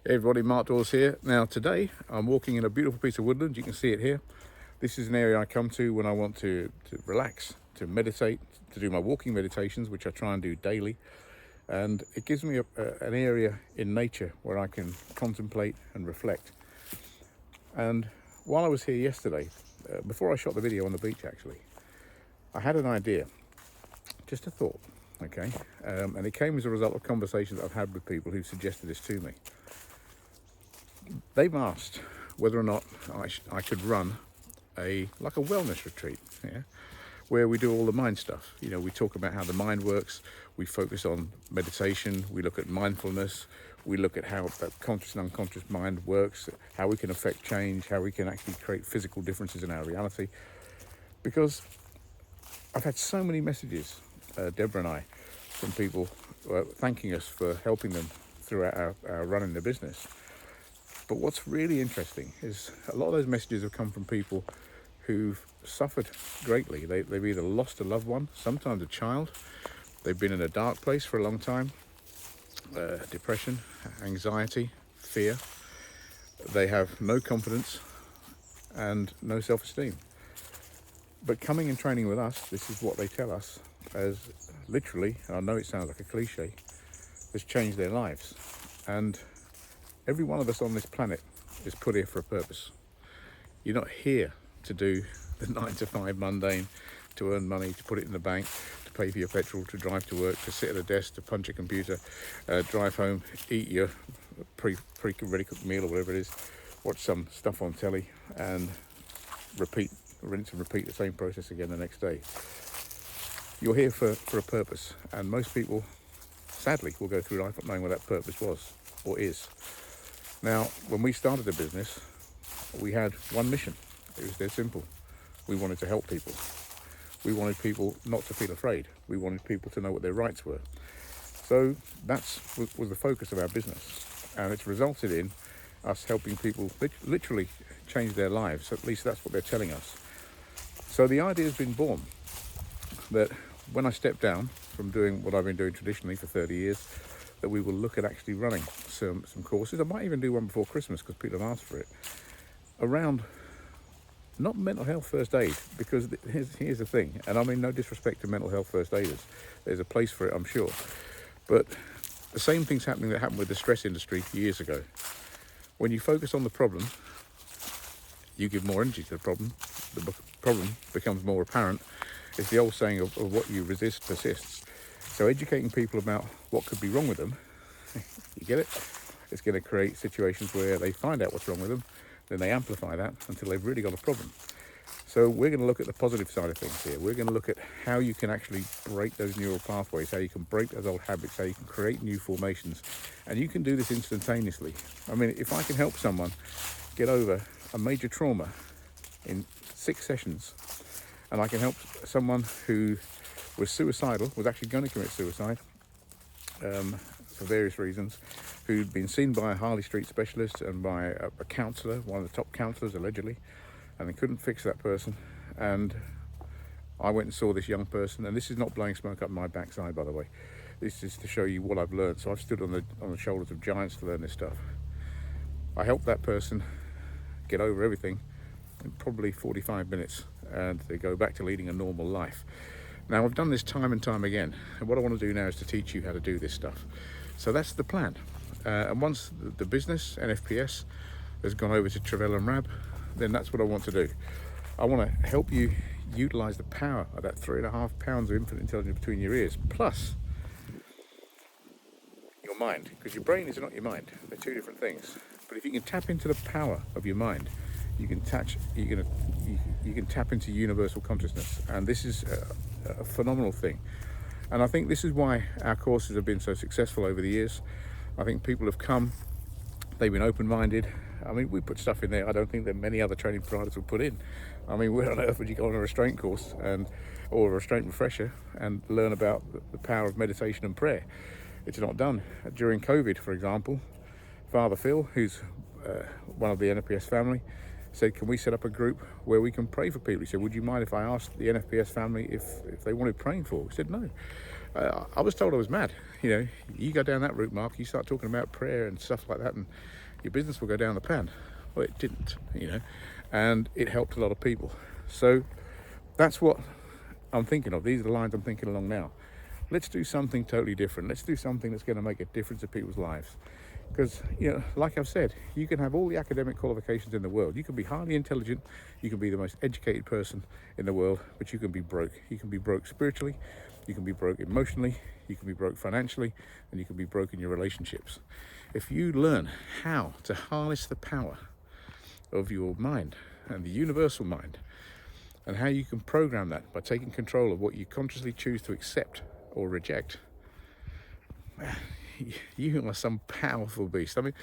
Hey everybody, Mark Dawes here. Now today I'm walking in a beautiful piece of woodland. You can see it here. This is an area I come to when I want to relax, to meditate, to do my walking meditations, which I try and do daily. And it gives me an area in nature where I can contemplate and reflect. And while I was here yesterday, before I shot the video on the beach actually, I had an idea, just a thought, okay? And it came as a result of conversations I've had with people who suggested this to me. They've asked whether or not I could run like a wellness retreat, yeah, where we do all the mind stuff. You know, we talk about how the mind works. We focus on meditation. We look at mindfulness. We look at how that conscious and unconscious mind works, how we can affect change, how we can actually create physical differences in our reality. Because I've had so many messages, Deborah and I, from people thanking us for helping them throughout our running the business. But what's really interesting is a lot of those messages have come from people who've suffered greatly. They've either lost a loved one, sometimes a child. They've been in a dark place for a long time. Depression, anxiety, fear. They have no confidence and no self-esteem. But coming and training with us, this is what they tell us, as literally, and I know it sounds like a cliche, has changed their lives. And every one of us on this planet is put here for a purpose. You're not here to do the 9 to 5 mundane, to earn money, to put it in the bank, to pay for your petrol, to drive to work, to sit at a desk, to punch a computer, drive home, eat your ready cooked meal or whatever it is, watch some stuff on telly and rinse and repeat the same process again the next day. You're here for a purpose, and most people, sadly, will go through life not knowing what that purpose was or is. Now, when we started the business, we had one mission. It was dead simple. We wanted to help people. We wanted people not to feel afraid. We wanted people to know what their rights were. So that was the focus of our business. And it's resulted in us helping people literally change their lives. At least that's what they're telling us. So the idea has been born that when I step down from doing what I've been doing traditionally for 30 years, that we will look at actually running some courses. I might even do one before Christmas because people have asked for it, around not mental health first aid, because here's the thing, and I mean no disrespect to mental health first aiders, there's a place for it, I'm sure, but the same thing's happening that happened with the stress industry years ago. When you focus on the problem, you give more energy to the problem problem becomes more apparent. It's the old saying of what you resist persists. So educating people about what could be wrong with them, you get it? It's going to create situations where they find out what's wrong with them, then they amplify that until they've really got a problem. So we're going to look at the positive side of things here. We're going to look at how you can actually break those neural pathways, how you can break those old habits, how you can create new formations. And you can do this instantaneously. I mean, if I can help someone get over a major trauma in 6 sessions, and I can help someone who was suicidal, was actually going to commit suicide for various reasons, who'd been seen by a Harley Street specialist and by a counsellor, one of the top counsellors allegedly, and they couldn't fix that person. And I went and saw this young person, and this is not blowing smoke up my backside, by the way. This is to show you what I've learned. So I've stood on the shoulders of giants to learn this stuff. I helped that person get over everything in probably 45 minutes, and they go back to leading a normal life. Now, I've done this time and time again, and what I want to do now is to teach you how to do this stuff. So that's the plan. And once the business, NFPS, has gone over to Travell and Rab, then that's what I want to do. I want to help you utilize the power of that 3.5 pounds of infinite intelligence between your ears, plus your mind, because your brain is not your mind. They're two different things. But if you can tap into the power of your mind, you can tap into universal consciousness, and this is a phenomenal thing. And I think this is why our courses have been so successful over the years. I think people have come, they've been open-minded. I mean, we put stuff in there I don't think that many other training providers would put in. I mean, where on earth would you go on a restraint course or a restraint refresher and learn about the power of meditation and prayer? It's not done. During COVID, for example, Father Phil, who's one of the NPS family, said, can we set up a group where we can pray for people? He said, would you mind if I asked the NFPS family if they wanted praying for? We said, no. I was told I was mad. You know, you go down that route, Mark, you start talking about prayer and stuff like that, and your business will go down the pan. Well, it didn't, you know, and it helped a lot of people. So that's what I'm thinking of. These are the lines I'm thinking along now. Let's do something totally different. Let's do something that's going to make a difference in people's lives. Because, you know, like I've said, you can have all the academic qualifications in the world. You can be highly intelligent. You can be the most educated person in the world, but you can be broke. You can be broke spiritually. You can be broke emotionally. You can be broke financially, and you can be broke in your relationships. If you learn how to harness the power of your mind and the universal mind, and how you can program that by taking control of what you consciously choose to accept or reject, you are some powerful beast. I mean,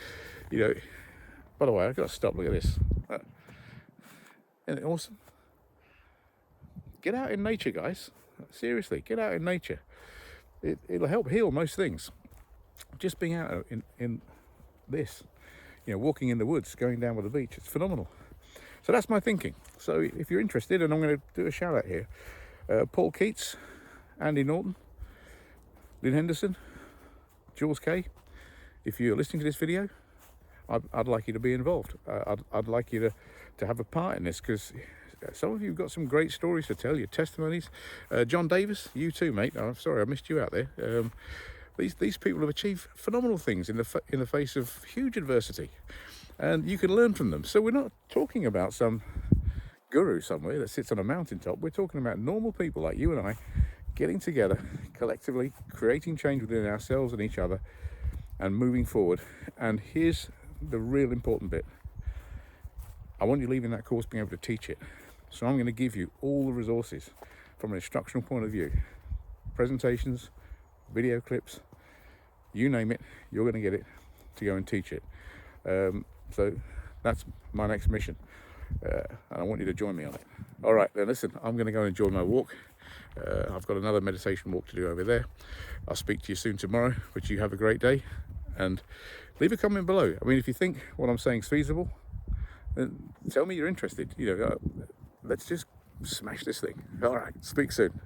you know, by the way, I've got to stop. Look at this. Isn't it awesome? Get out in nature, guys. Seriously, get out in nature. It'll help heal most things. Just being out in this, you know, walking in the woods, going down by the beach, it's phenomenal. So that's my thinking. So if you're interested, and I'm going to do a shout out here, Paul Keates, Andy Norton, Lynn Henderson, Jules Kay, if you're listening to this video, I'd like you to be involved. I'd like you to have a part in this, because some of you have got some great stories to tell, your testimonies. John Davis, you too, mate. I'm sorry I missed you out there. These people have achieved phenomenal things in the face of huge adversity, and you can learn from them. So we're not talking about some guru somewhere that sits on a mountaintop. We're talking about normal people like you and I getting together collectively, creating change within ourselves and each other, and moving forward. And here's the real important bit. I want you leaving that course being able to teach it. So I'm going to give you all the resources from an instructional point of view. Presentations, video clips, you name it, you're going to get it to go and teach it. So that's my next mission. And I want you to join me on it. All right, then listen, I'm going to go and enjoy my walk. I've got another meditation walk to do over there. I'll speak to you soon tomorrow, but you have a great day, and leave a comment below. I mean, if you think what I'm saying is feasible, then tell me you're interested. You know, let's just smash this thing. All right, speak soon.